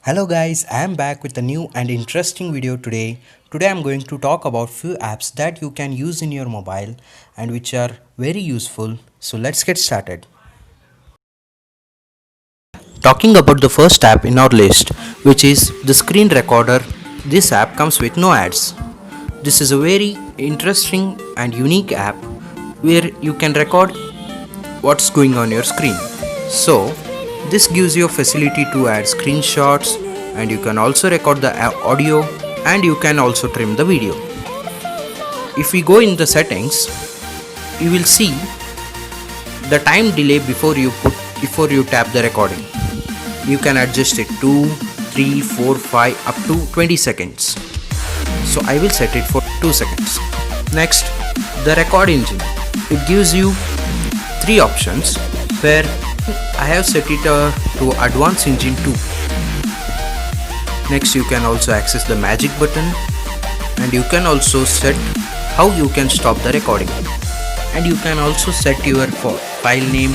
Hello guys, I am back with a new and interesting video today. Today I am going to talk about few apps that you can use in your mobile and which are very useful. So let's get started. Talking about the first app in our list, which is the screen recorder. This app comes with no ads. This is a very interesting and unique app where you can record what's going on your screen. So this gives you a facility to add screenshots, and you can also record the audio, and you can also trim the video. If we go in the settings, you will see the time delay before you tap the recording. You can adjust it 2, 3, 4, 5 up to 20 seconds. So I will set it for 2 seconds. Next, the record engine. It gives you 3 options where I have set it to Advanced Engine 2. Next, you can also access the magic button, and you can also set how you can stop the recording, and you can also set your file name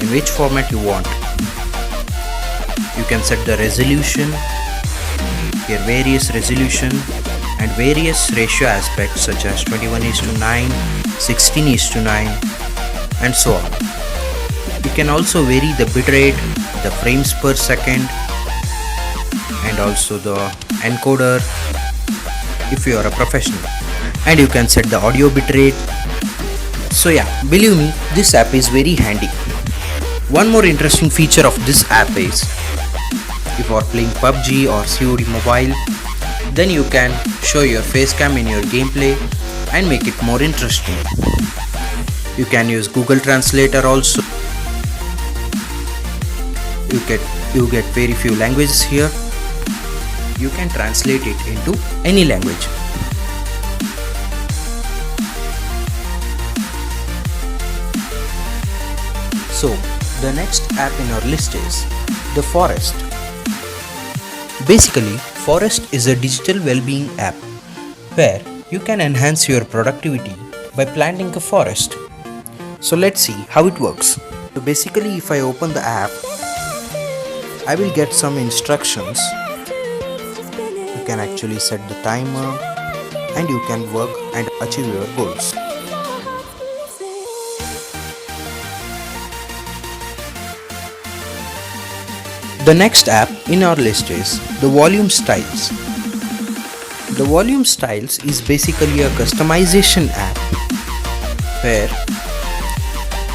in which format you want. You can set the resolution, your various resolution and various ratio aspects such as 21:9, 16:9 and so on. You can also vary the bitrate, the frames per second and also the encoder if you are a professional, and you can set the audio bitrate. So yeah, believe me, this app is very handy. One more interesting feature of this app is if you are playing PUBG or COD mobile, then you can show your face cam in your gameplay and make it more interesting. You can use Google Translator also. You get very few languages here. You can translate it into any language. So the next app in our list is the Forest. Basically, Forest is a digital well-being app where you can enhance your productivity by planting a forest. So let's see how it works. So basically, if I open the app, I will get some instructions. You can actually set the timer and you can work and achieve your goals. The next app in our list is the Volume Styles. The Volume Styles is basically a customization app where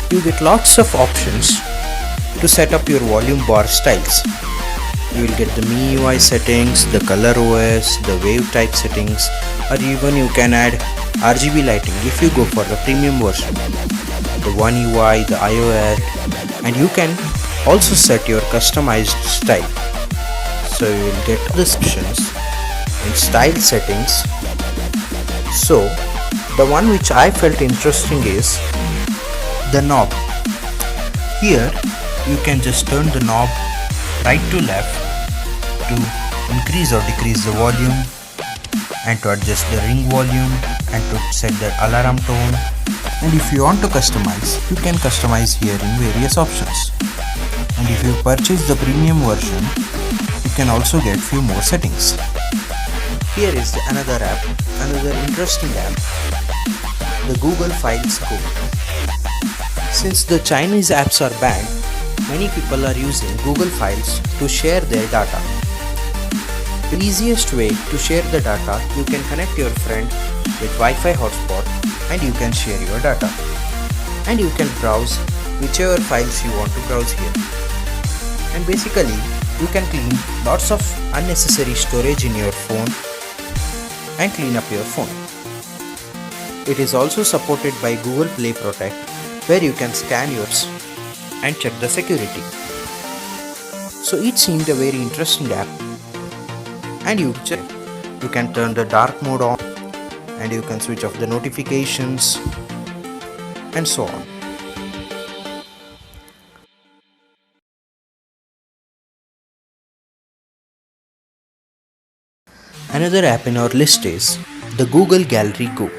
you get lots of options to set up your volume bar styles. You will get the MIUI settings, the color OS, the wave type settings, or even you can add RGB lighting if you go for the premium version, the One UI, the IOL, and you can also set your customized style. So you will get descriptions in style settings. So the one which I felt interesting is the knob. Here you can just turn the knob right to left to increase or decrease the volume, and to adjust the ring volume, and to set the alarm tone. And if you want to customize, you can customize here in various options. And if you purchase the premium version, you can also get few more settings. Here is another interesting app, the Google Files Go. Since the Chinese apps are banned, many people are using Google Files to share their data. The easiest way to share the data, you can connect your friend with Wi-Fi hotspot and you can share your data. And you can browse whichever files you want to browse here. And basically, you can clean lots of unnecessary storage in your phone and clean up your phone. It is also supported by Google Play Protect, where you can scan yours and check the security. So it seemed a very interesting app, and you can turn the dark mode on, and you can switch off the notifications and so on. Another app in our list is the Google Gallery Go.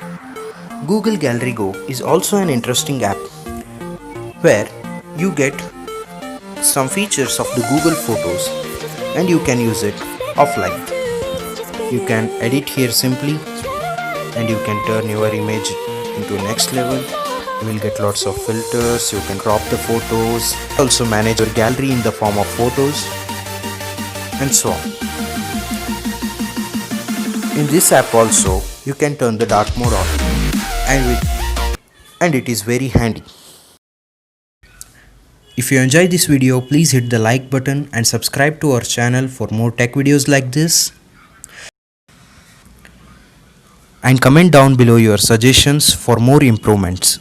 Google Gallery Go is also an interesting app where you get some features of the Google Photos and you can use it offline. You can edit here simply and you can turn your image into next level. You will get lots of filters, you can crop the photos, also manage your gallery in the form of photos and so on. In this app also you can turn the dark mode on and it is very handy. If you enjoyed this video, please hit the like button and subscribe to our channel for more tech videos like this. And comment down below your suggestions for more improvements.